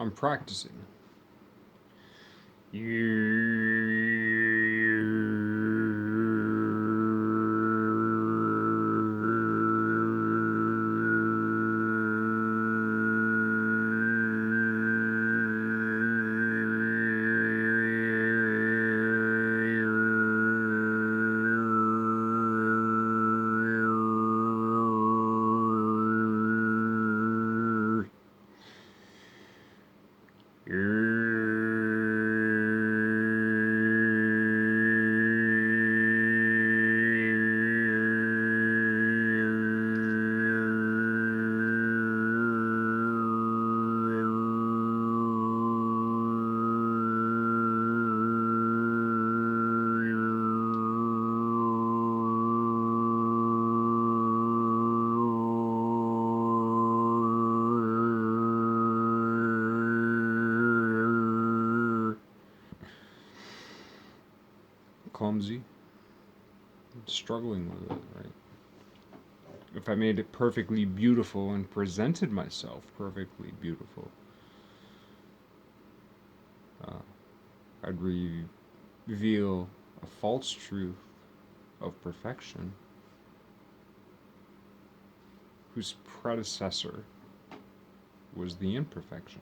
I'm practicing. Clumsy, struggling with it, right? If I made it perfectly beautiful and presented myself perfectly beautiful, I'd reveal a false truth of perfection whose predecessor was the imperfection.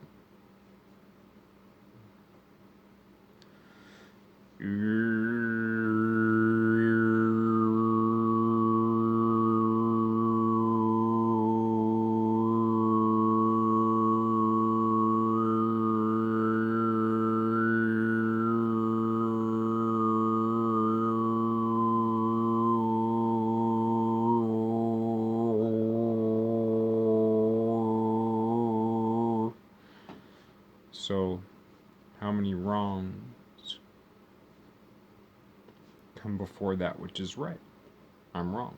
So, how many wrongs come before that which is right? I'm wrong.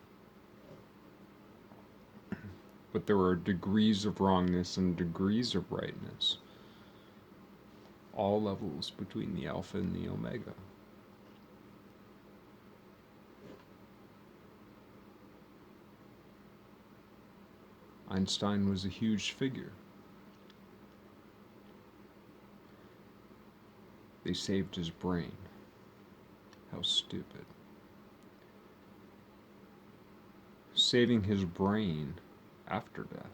But there are degrees of wrongness and degrees of rightness. All levels between the alpha and the omega. Einstein was a huge figure. They saved his brain. How stupid. Saving his brain after death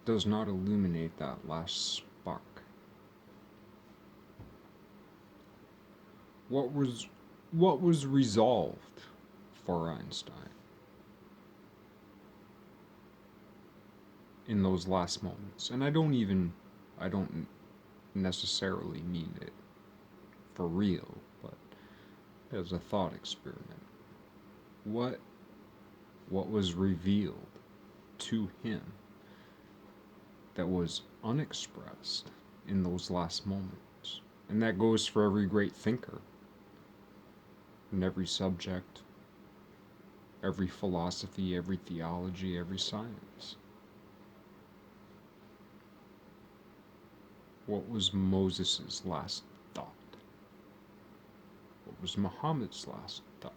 does not illuminate that last spark. What was resolved for Einstein in those last moments? And I don't necessarily mean it for real, but as a thought experiment. What was revealed to him that was unexpressed in those last moments? And that goes for every great thinker, in every subject, every philosophy, every theology, every science. What was Moses' last thought? What was Muhammad's last thought?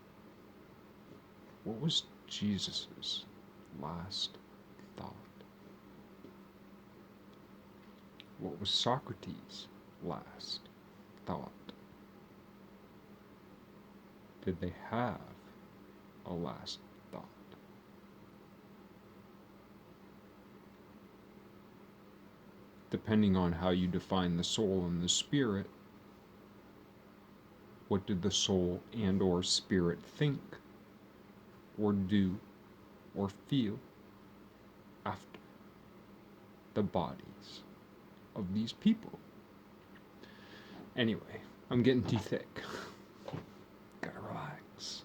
What was Jesus' last thought? What was Socrates' last thought? Did they have a last thought? Depending on how you define the soul and the spirit, what did the soul and or spirit think or do or feel after the bodies of these people? Anyway, I'm getting too thick. Gotta relax.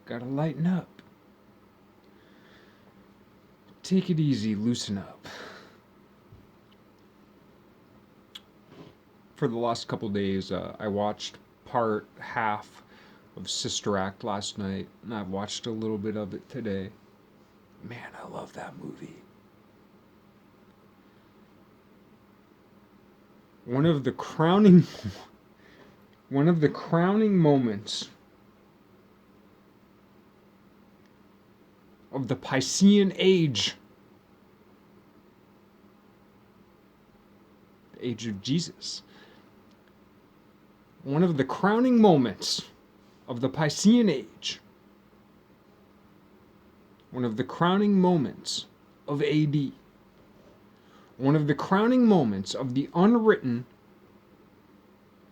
Gotta lighten up. Take it easy, loosen up. For the last couple days, I watched half of Sister Act last night, and I've watched a little bit of it today. Man, I love that movie. One of the crowning moments of the Piscean Age age of Jesus. One of the crowning moments of the Piscean Age, one of the crowning moments of AD, one of the crowning moments of the unwritten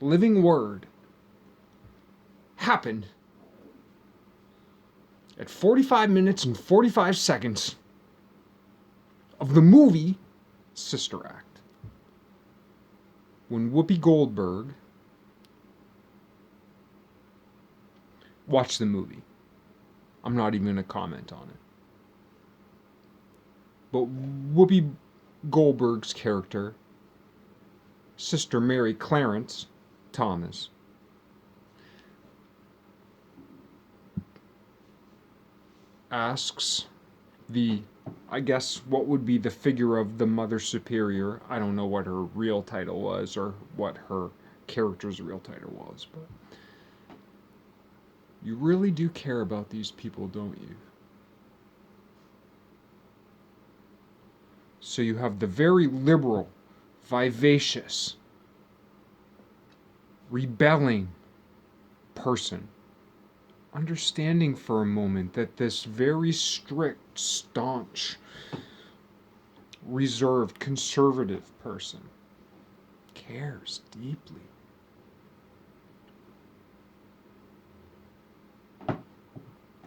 living word happened at 45 minutes and 45 seconds of the movie Sister Act, when Whoopi Goldberg watched the movie. I'm not even going to comment on it. But Whoopi Goldberg's character, Sister Mary Clarence Thomas, asks I guess, what would be the figure of the Mother Superior. I don't know what her real title was or what her character's real title was, but you really do care about these people, don't you? So you have the very liberal, vivacious, rebelling person understanding for a moment that this very strict, staunch, reserved, conservative person cares deeply.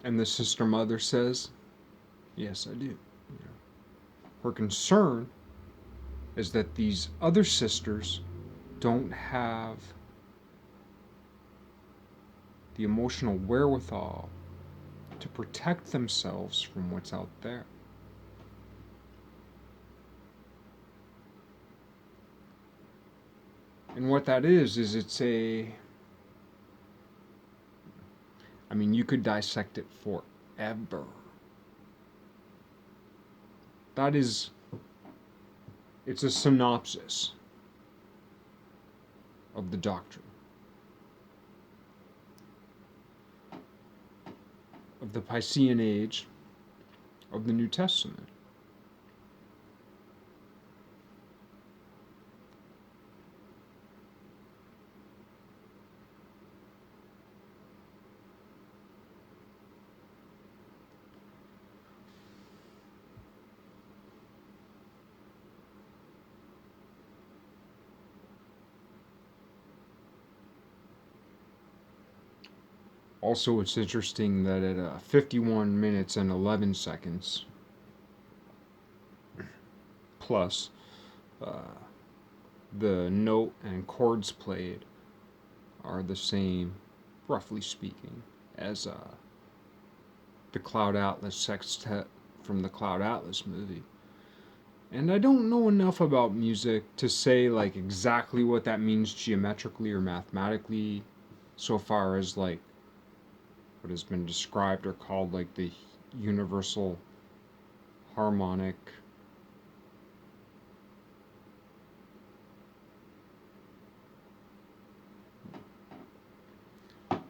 And the sister mother says, yes, I do. Her concern is that these other sisters don't have the emotional wherewithal to protect themselves from what's out there. And what that is you could dissect it forever. It's a synopsis of the doctrine of the Piscean Age of the New Testament. Also, it's interesting that at 51 minutes and 11 seconds, plus the note and chords played are the same, roughly speaking, as the Cloud Atlas sextet from the Cloud Atlas movie. And I don't know enough about music to say like exactly what that means geometrically or mathematically, so far as like what has been described or called like the universal harmonic of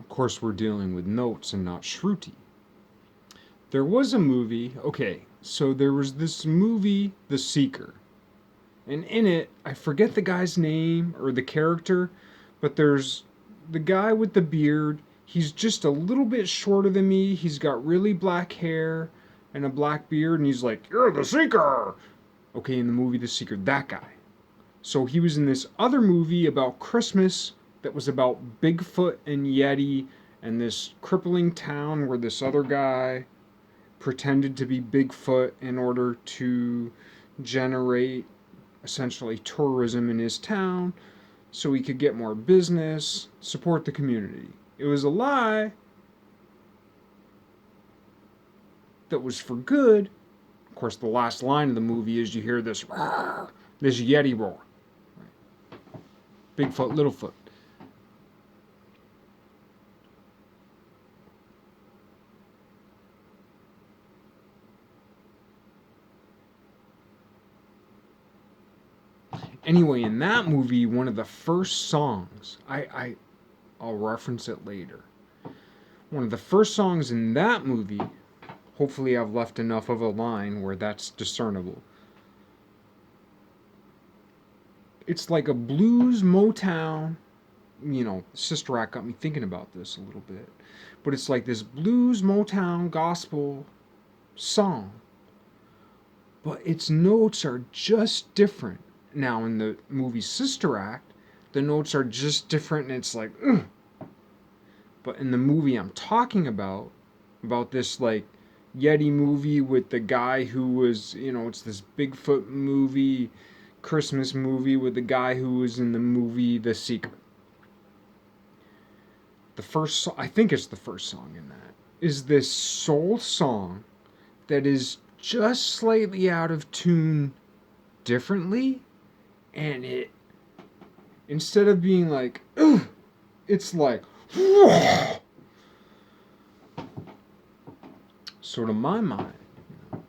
course we're dealing with notes and not Shruti. There was a movie, so there was this movie, The Seeker. And in it, I forget the guy's name or the character, but there's the guy with the beard. He's just a little bit shorter than me. He's got really black hair and a black beard, and he's like, "You're the Seeker!" Okay, in the movie The Seeker, that guy. So he was in this other movie about Christmas that was about Bigfoot and Yeti and this crippling town where this other guy pretended to be Bigfoot in order to generate essentially tourism in his town so he could get more business, support the community. It was a lie that was for good. Of course, the last line of the movie is you hear this Yeti roar. Bigfoot, Littlefoot. Anyway, in that movie, one of the first songs, I'll reference it later. One of the first songs in that movie, hopefully I've left enough of a line where that's discernible, It's like a blues Motown, Sister Act got me thinking about this a little bit. But it's like this blues Motown gospel song, but its notes are just different. Now, in the movie Sister Act, the notes are just different, and it's like, ugh. But in the movie I'm talking about this like Yeti movie with the guy who was, it's this Bigfoot movie, Christmas movie with the guy who was in the movie The Secret. I think it's the first song in that, is this soul song that is just slightly out of tune differently, and it, instead of being like, ugh, it's like, so to my mind,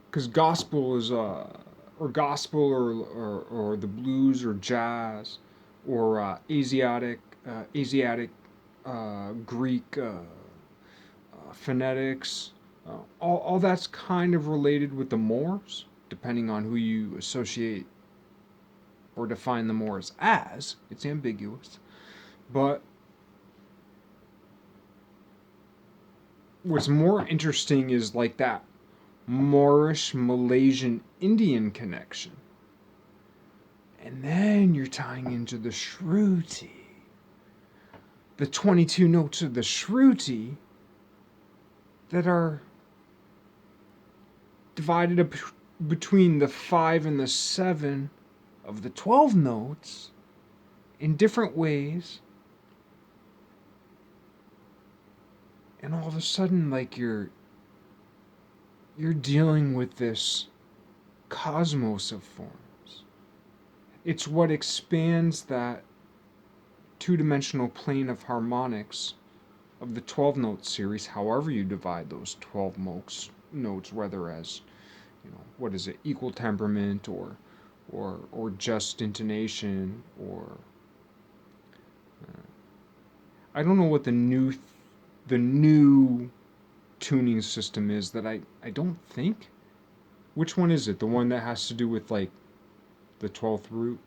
because gospel is, or gospel, or the blues, or jazz, or Asiatic, Greek, phonetics, all that's kind of related with the Moors, depending on who you associate or define the Moors as. It's ambiguous. But what's more interesting is like that Moorish Malaysian Indian connection. And then you're tying into the Shruti. The 22 notes of the Shruti that are divided up between the 5 and the 7 of the 12 notes in different ways. And all of a sudden, like, you're dealing with this cosmos of forms. It's what expands that two-dimensional plane of harmonics of the 12 note series, however you divide those 12 notes, whether as, what is it, equal temperament, or just intonation, or I don't know what the new tuning system is that I don't think. Which one is it? The one that has to do with like the 12th root?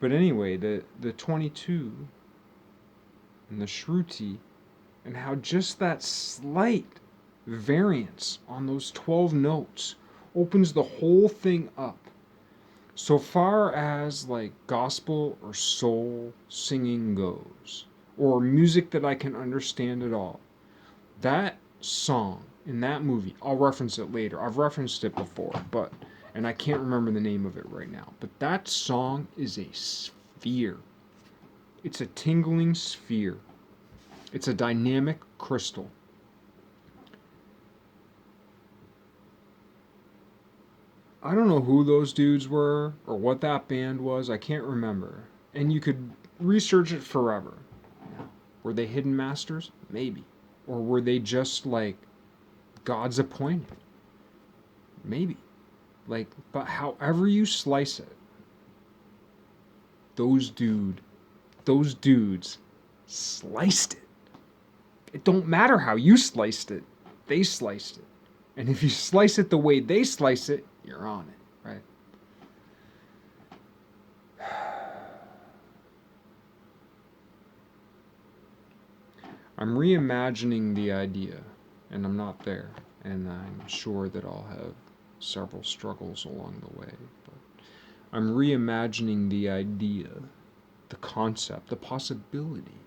But anyway, the 22 and the Shruti, and how just that slight variance on those 12 notes opens the whole thing up. So far as like gospel or soul singing goes, or music that I can understand at all, that song in that movie, I'll reference it later. I've referenced it before, and I can't remember the name of it right now. But that song is a sphere. It's a tingling sphere. It's a dynamic crystal. I don't know who those dudes were or what that band was. I can't remember. And you could research it forever. Were they hidden masters? Maybe. Or were they just like God's appointed? Maybe. Like, but however you slice it, those dudes sliced it. It don't matter how you sliced it. They sliced it. And if you slice it the way they slice it, you're on it, right? I'm reimagining the idea, and I'm not there, and I'm sure that I'll have several struggles along the way, but I'm reimagining the idea, the concept, the possibility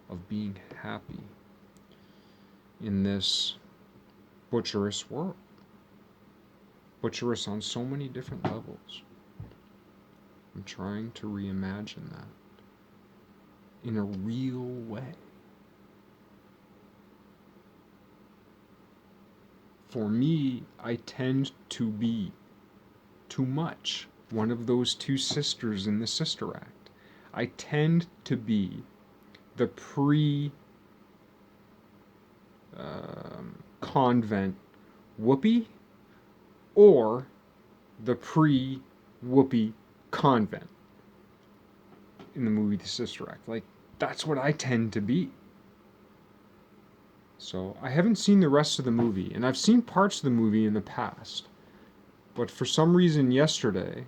of being happy in this butcherous world. Butcherous on so many different levels. I'm trying to reimagine that in a real way. For me, I tend to be too much one of those two sisters in the Sister Act. I tend to be the convent Whoopi, or the Whoopi convent in the movie The Sister Act. Like, that's what I tend to be. So I haven't seen the rest of the movie, and I've seen parts of the movie in the past. But for some reason yesterday,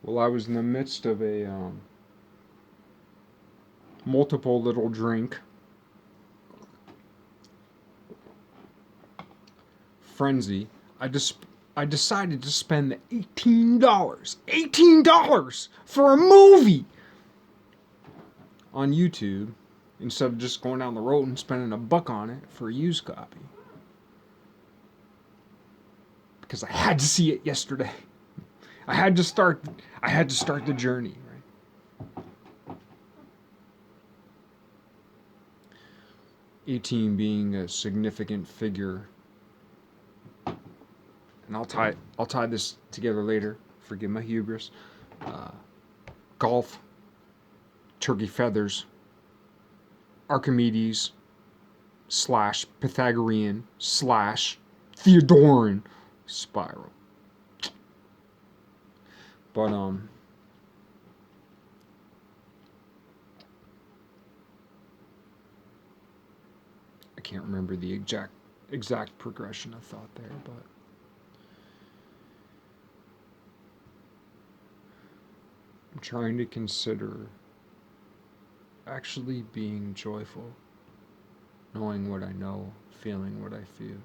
Well, I was in the midst of a multiple little drink frenzy. I decided to spend the $18 for a movie on YouTube instead of just going down the road and spending $1 on it for a used copy. Because I had to see it yesterday. I had to start the journey, right? 18 being a significant figure, and I'll tie this together later. Forgive my hubris. Golf, turkey feathers, Archimedes / Pythagorean / Theodoran spiral. But I can't remember the exact progression of thought there, but I'm trying to consider actually being joyful, knowing what I know, feeling what I feel.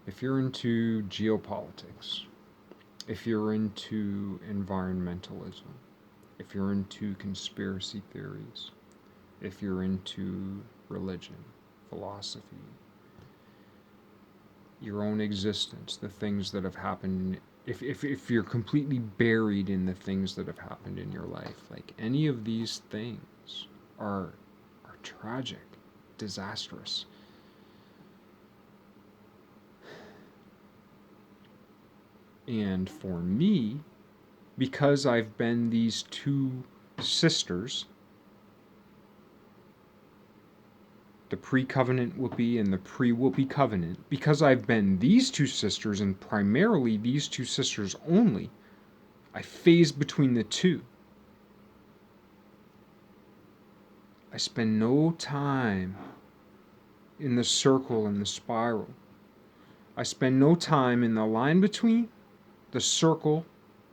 If you're into geopolitics, if you're into environmentalism, if you're into conspiracy theories, if you're into religion, philosophy, your own existence, the things that have happened, if you're completely buried in the things that have happened in your life, like any of these things are tragic, disastrous. And for me, because I've been these two sisters, the pre-covenant Whoopi and the pre-Whoopi covenant, because I've been these two sisters and primarily these two sisters only, I phase between the two. I spend no time in the circle and the spiral. I spend no time in the line between the circle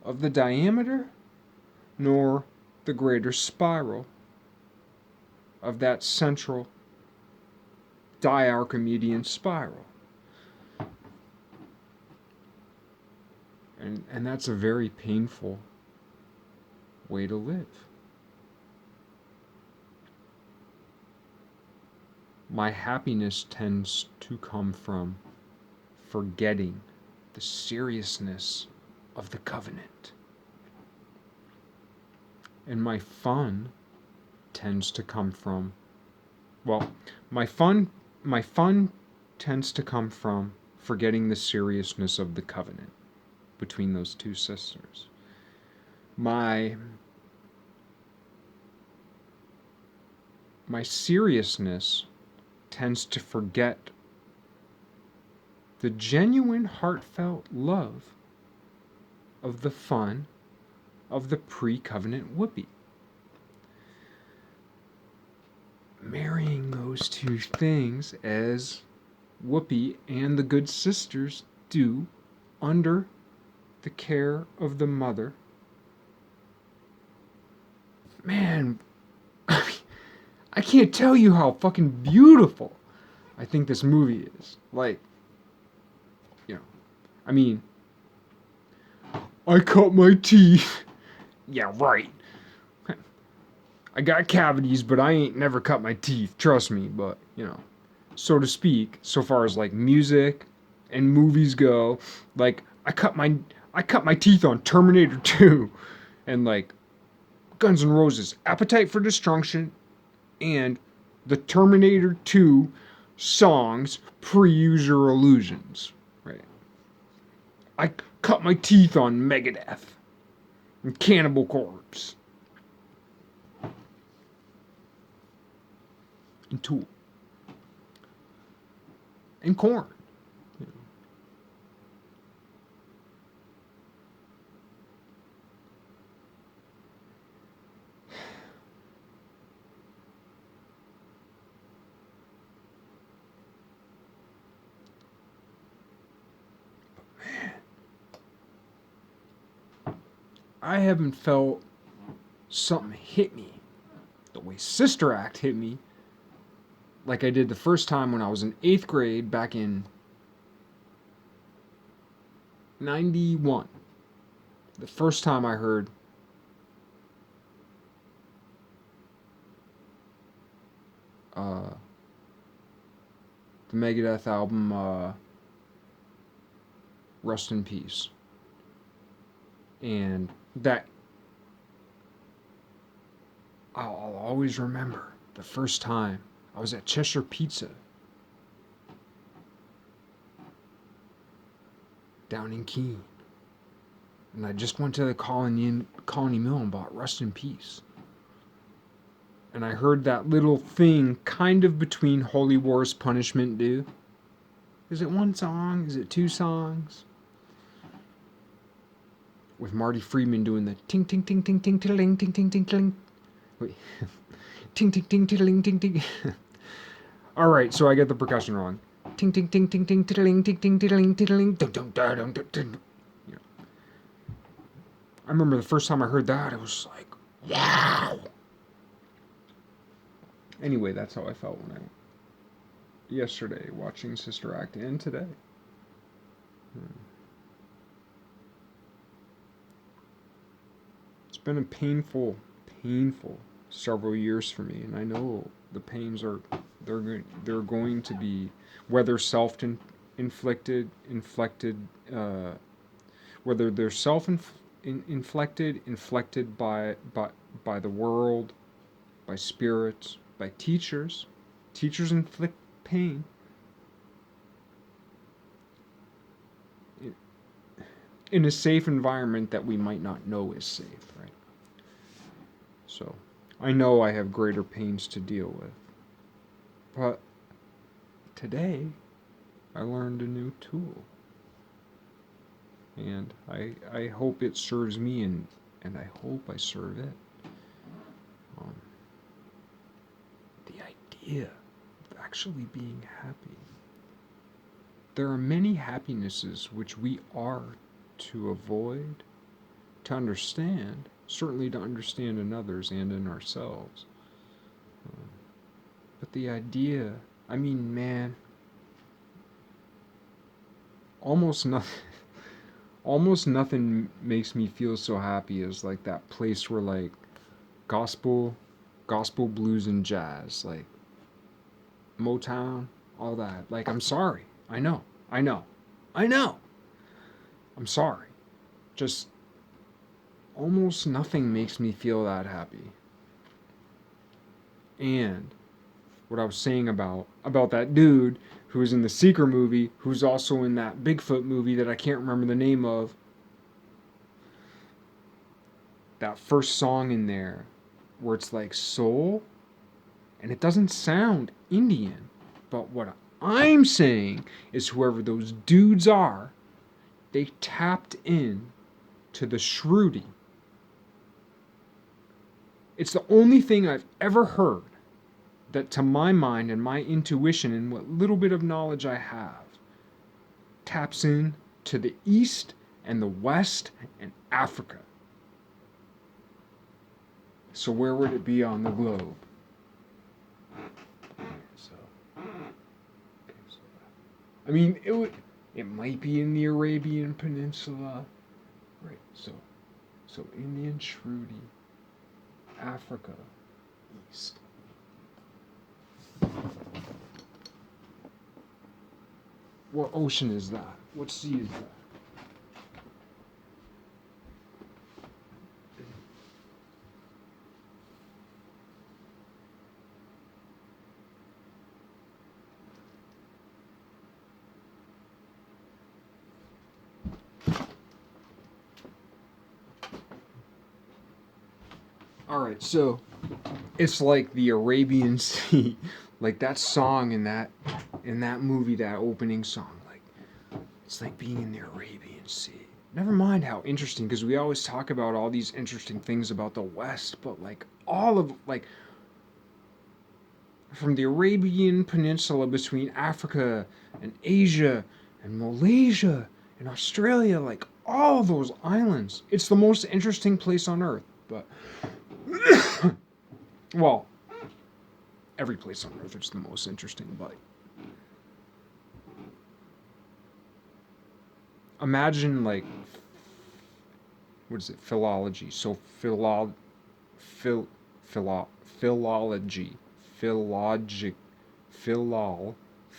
of the diameter nor the greater spiral of that central diarchimedean spiral. And that's a very painful way to live. My happiness tends to come from forgetting the seriousness of the covenant. And my fun tends to come from, well, my fun tends to come from forgetting the seriousness of the covenant between those two sisters. My seriousness tends to forget the genuine heartfelt love of the fun of the pre-covenant Whoopi. Marrying those two things as Whoopi and the good sisters do under the care of the mother. Man, I can't tell you how fucking beautiful I think this movie is. Like, you know, I mean, I cut my teeth. Yeah, right. I got cavities, but I ain't never cut my teeth, trust me, but, you know, so to speak, so far as like music and movies go, like I cut my teeth on Terminator 2 and like Guns N' Roses, Appetite for Destruction, and the Terminator 2 songs pre-Use Your Illusions, right? I cut my teeth on Megadeth and Cannibal Corpse and Tool and Korn. I haven't felt something hit me the way Sister Act hit me, like I did the first time when I was in 8th grade back in 91. The first time I heard the Megadeth album, Rust in Peace. And that I'll always remember the first time I was at Cheshire Pizza down in Keene. And I just went to the Colony Mill and bought Rust in Peace. And I heard that little thing kind of between Holy War's Punishment Due. Is it one song? Is it two songs? With Marty Friedman doing the ting ting ting ting ting ting ting ting ting ting. Wait. Ting ting ting ting ting ting. All right, so I get the percussion wrong. Ting ting ting ting ting ting ting ting ting ting ting. I remember the first time I heard that, it was like, wow. Anyway, that's how I felt when yesterday watching Sister Act, and today. It's been a painful several years for me, and I know the pains are they're going to be, whether self-inflicted, whether they're inflicted by the world, by spirits, by teachers. Teachers inflict pain. In a safe environment that we might not know is safe, right? So, I know I have greater pains to deal with. But today, I learned a new tool. And I hope it serves me, and I hope I serve it. The idea of actually being happy. There are many happinesses which we are to avoid, to understand, certainly to understand in others and in ourselves. But the idea, I mean, man, almost nothing makes me feel so happy as like that place where like gospel, blues and jazz, like Motown, all that. Like, I'm sorry. I know. I'm sorry. Just almost nothing makes me feel that happy. And what I was saying about that dude who was in the Seeker movie, who's also in that Bigfoot movie that I can't remember the name of. That first song in there where it's like soul, and it doesn't sound Indian, but what I'm saying is whoever those dudes are, they tapped in to the Shruti. It's the only thing I've ever heard that, to my mind and my intuition and what little bit of knowledge I have, taps in to the East and the West and Africa. So where would it be on the globe? I mean, it might be in the Arabian Peninsula, right? So Indian Shruti, Africa, East. What ocean is that? What sea is that? Alright, so it's like the Arabian Sea, like that song in that movie, that opening song, like it's like being in the Arabian Sea. Never mind how interesting, because we always talk about all these interesting things about the West, but like all of, like, from the Arabian Peninsula between Africa and Asia and Malaysia and Australia, like all those islands. It's the most interesting place on Earth. But, well, every place on Earth is the most interesting. But imagine, like, what is it? Philology. So, phil, philology. Philologic. Philol.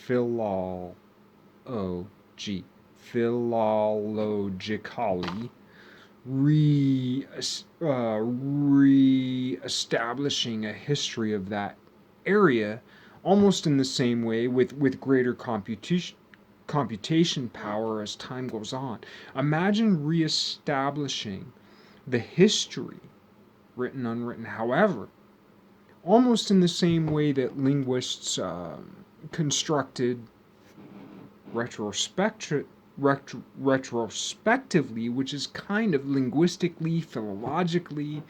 Philol. O. G. Philologically re-establishing a history of that area, almost in the same way with greater computation power as time goes on. Imagine re-establishing the history, written, unwritten, however, almost in the same way that linguists constructed retrospectively, which is kind of linguistically, philologically,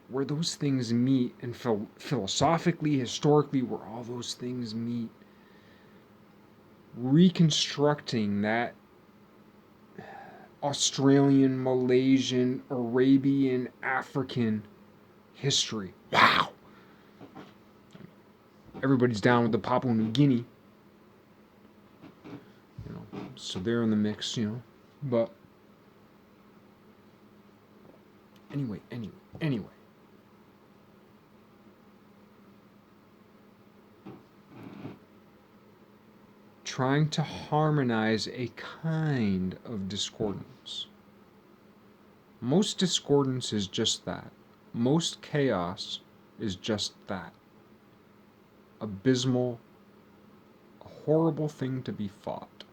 where those things meet, and philosophically, historically, where all those things meet. Reconstructing that Australian, Malaysian, Arabian, African history. Wow! Everybody's down with the Papua New Guinea. So they're in the mix, But anyway. Trying to harmonize a kind of discordance. Most discordance is just that. Most chaos is just that. Abysmal, a horrible thing to be fought.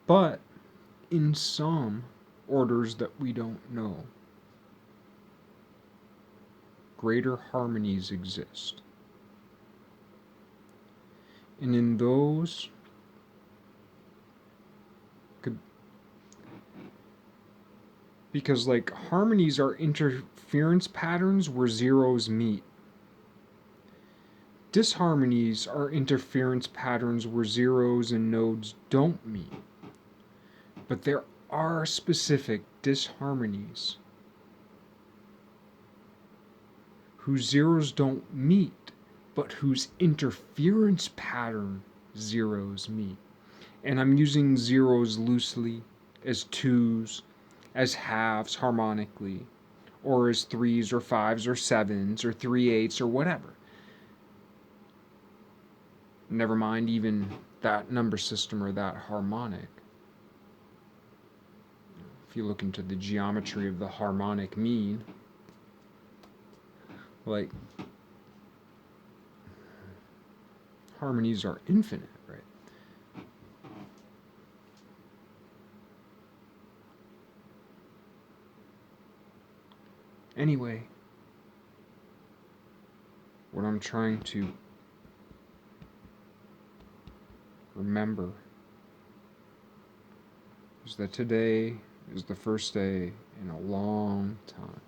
But in some orders that we don't know, greater harmonies exist. And in those, because like harmonies are interference patterns where zeros meet. Disharmonies are interference patterns where zeros and nodes don't meet. But there are specific disharmonies whose zeros don't meet, but whose interference pattern zeros meet. And I'm using zeros loosely as twos, as halves harmonically, or as threes or fives or sevens or 3/8 or whatever. Never mind even that number system or that harmonic. If you look into the geometry of the harmonic mean, like, harmonies are infinite, right? Anyway, what I'm trying to remember is that today is the first day in a long time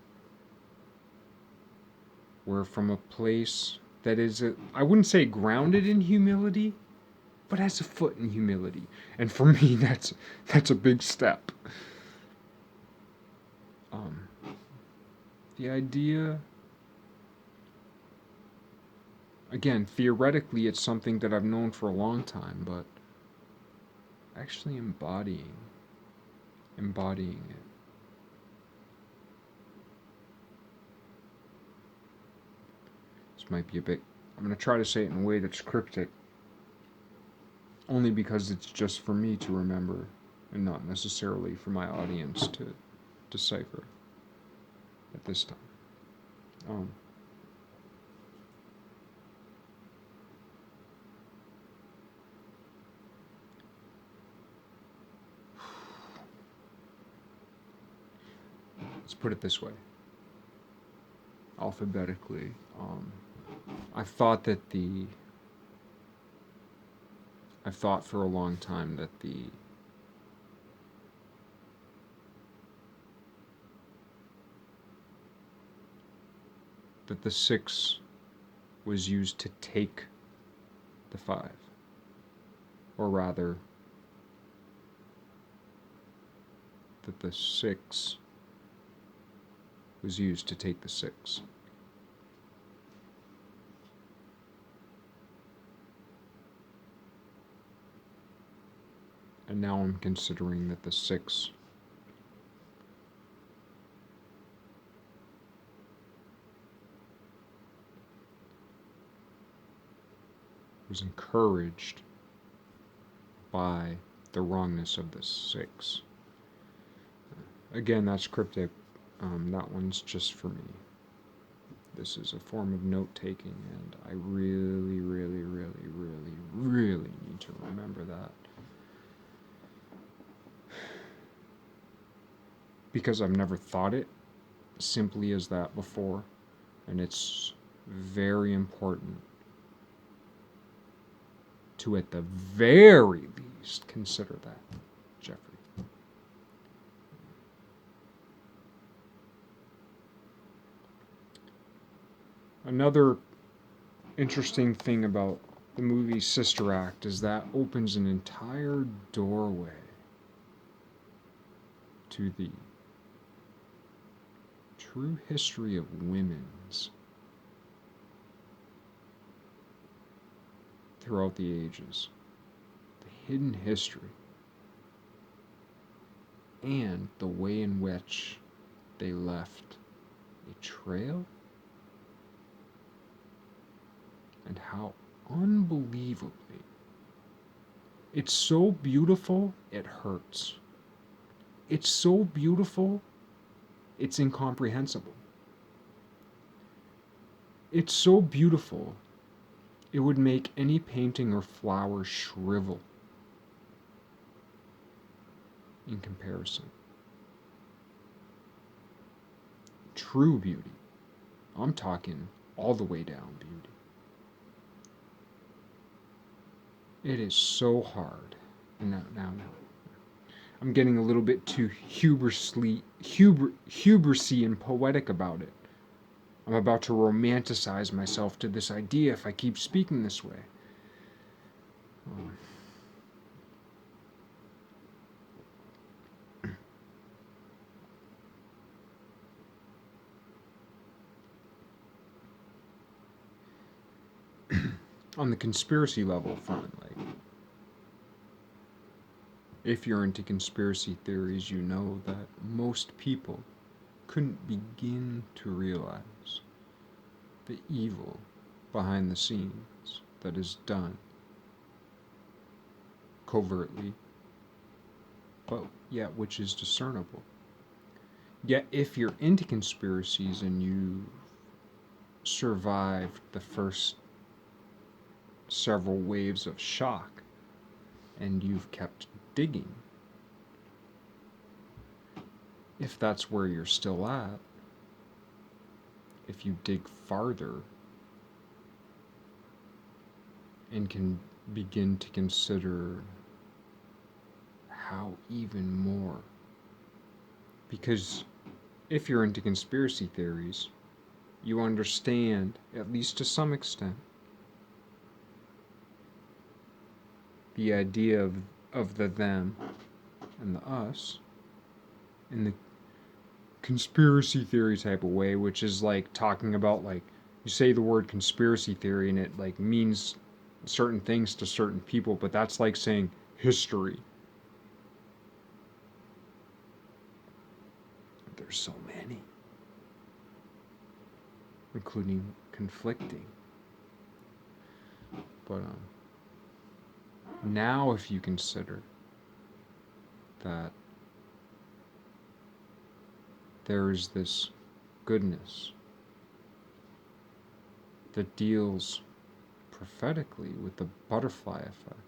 where, from a place that is, I wouldn't say grounded in humility, but has a foot in humility. And for me, that's a big step. The idea, again, theoretically, it's something that I've known for a long time, but actually embodying it. This might be a bit, I'm going to try to say it in a way that's cryptic, only because it's just for me to remember and not necessarily for my audience to decipher at this time. Let's put it this way. Alphabetically, I've thought for a long time that the 6 was used to take the 5, or rather that the 6 was used to take the 6. And now I'm considering that the 6 was encouraged by the wrongness of the 6. Again, that's cryptic. That one's just for me. This is a form of note-taking, and I really, really, really, really, really need to remember that. Because I've never thought it simply as that before, and it's very important to, at the very least, consider that, Jeffrey. Another interesting thing about the movie Sister Act is that opens an entire doorway to the true history of women's throughout the ages, the hidden history, and the way in which they left a trail, and how unbelievably it's so beautiful it hurts. It's so beautiful it's incomprehensible. It's so beautiful it would make any painting or flower shrivel in comparison. True beauty. I'm talking all the way down beauty. It is so hard. Now. I'm getting a little bit too hubrisy and poetic about it. I'm about to romanticize myself to this idea if I keep speaking this way. On the conspiracy level front, like, if you're into conspiracy theories, you know that most people couldn't begin to realize the evil behind the scenes that is done covertly, but yet which is discernible. Yet if you're into conspiracies and you survived the first several waves of shock and you've kept digging, if that's where you're still at, if you dig farther and can begin to consider how even more, because if you're into conspiracy theories, you understand, at least to some extent, the idea of the them and the us in the conspiracy theory type of way, which is like talking about, like, you say the word conspiracy theory and it like means certain things to certain people, but that's like saying history. There's so many, including conflicting. But now if you consider that there is this goodness that deals prophetically with the butterfly effect,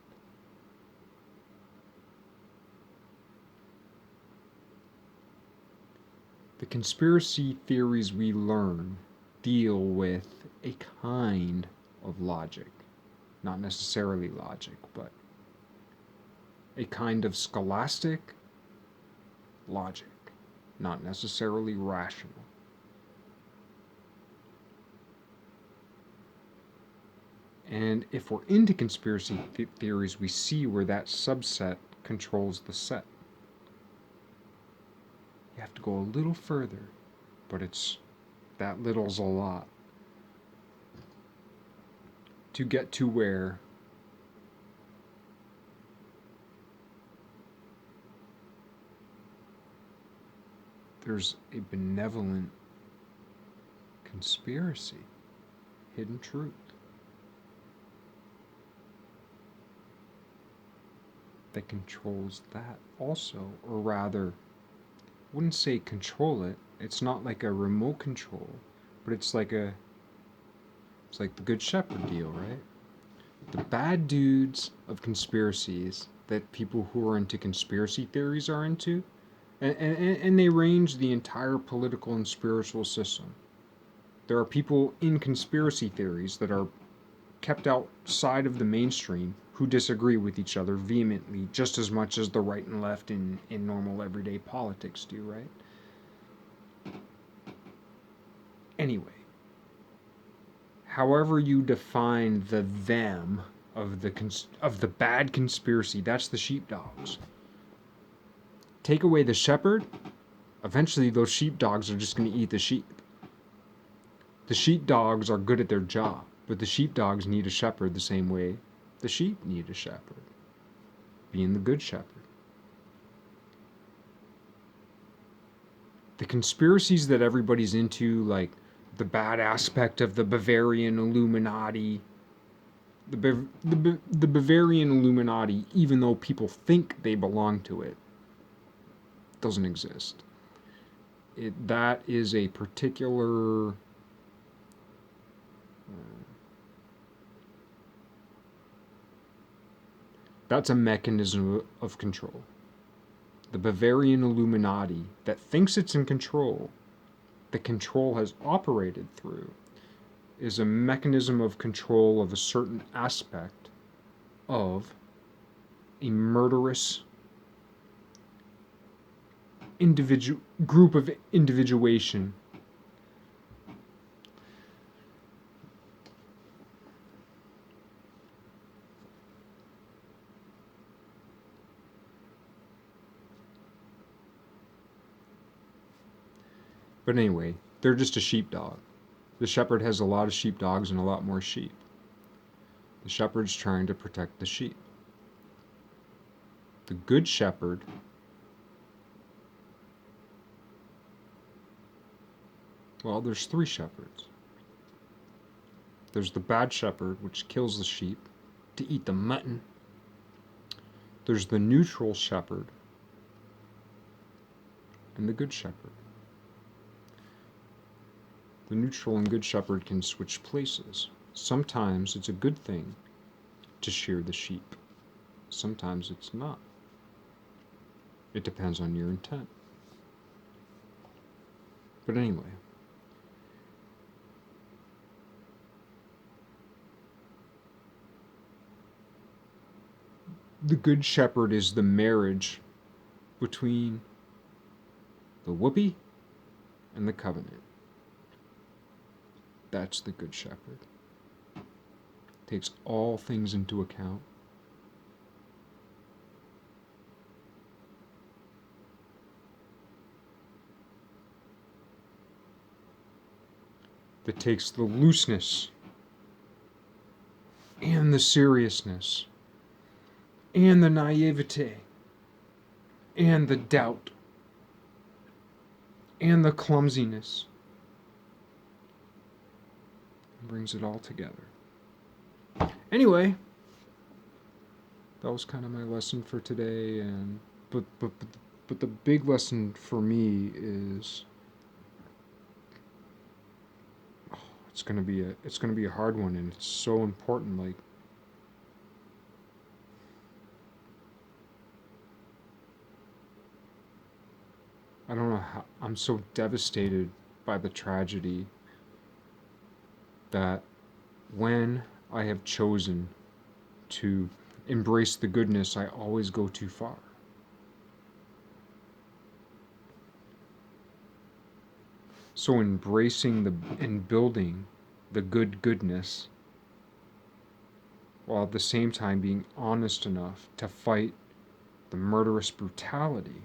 the conspiracy theories we learn deal with a kind of logic. Not necessarily logic, but a kind of scholastic logic, not necessarily rational. And if we're into conspiracy theories, we see where that subset controls the set. You have to go a little further, but that little's a lot to get to where there's a benevolent conspiracy, hidden truth, that controls that also, or rather, I wouldn't say control it. It's not like a remote control, but it's like the Good Shepherd deal, right? The bad dudes of conspiracies that people who are into conspiracy theories are into, and they range the entire political and spiritual system. There are people in conspiracy theories that are kept outside of the mainstream who disagree with each other vehemently just as much as the right and left in normal everyday politics do, right? Anyway, however you define the them of the bad conspiracy, that's the sheepdogs. Take away the shepherd, eventually those sheepdogs are just going to eat the sheep. The sheepdogs are good at their job, but the sheepdogs need a shepherd the same way the sheep need a shepherd, being the good shepherd. The conspiracies that everybody's into, like the bad aspect of the Bavarian Illuminati, the Bavarian Illuminati, even though people think they belong to it, doesn't exist. That is a particular that's a mechanism of control. The Bavarian Illuminati that thinks it's in control, the control has operated through, is a mechanism of control of a certain aspect of a murderous group of individuation. But anyway, they're just a sheepdog. The shepherd has a lot of sheepdogs and a lot more sheep. The shepherd's trying to protect the sheep. The good shepherd there's three shepherds. There's the bad shepherd, which kills the sheep to eat the mutton. There's the neutral shepherd and the good shepherd. The neutral and good shepherd can switch places. Sometimes it's a good thing to shear the sheep. Sometimes it's not. It depends on your intent. But anyway, the good shepherd is the marriage between the whoopee and the covenant. That's the good shepherd. Takes all things into account. That takes the looseness and the seriousness and the naivete and the doubt and the clumsiness and brings it all together. Anyway, that was kind of my lesson for today, and but the big lesson for me is it's gonna be a hard one, and it's so important. Like, I don't know how I'm so devastated by the tragedy that when I have chosen to embrace the goodness, I always go too far. So embracing and building the goodness, while at the same time being honest enough to fight the murderous brutality,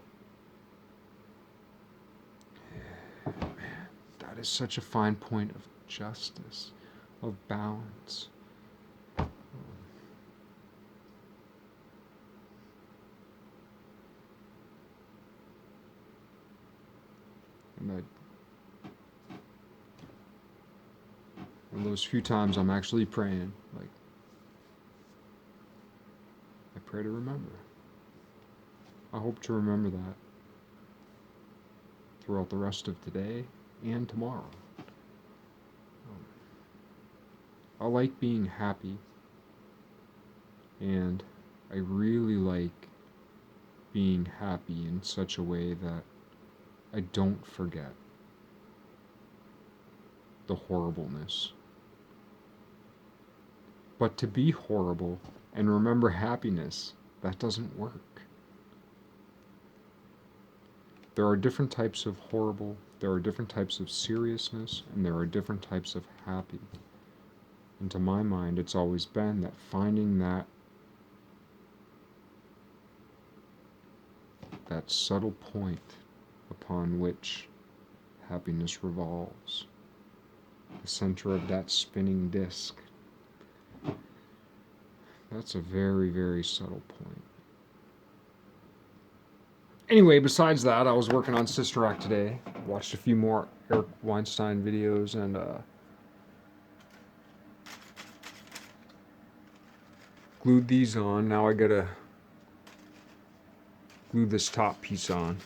that is such a fine point of justice, of balance. And those few times I'm actually praying, like, I pray to remember. I hope to remember that throughout the rest of today and tomorrow. I like being happy, and I really like being happy in such a way that I don't forget the horribleness. But to be horrible and remember happiness, that doesn't work. There are different types of horrible, there are different types of seriousness, and there are different types of happy. And to my mind, it's always been that finding that subtle point upon which happiness revolves, the center of that spinning disc. That's a very, very subtle point. Anyway, besides that, I was working on Sister Act today. Watched a few more Eric Weinstein videos and glued these on. Now I gotta glue this top piece on.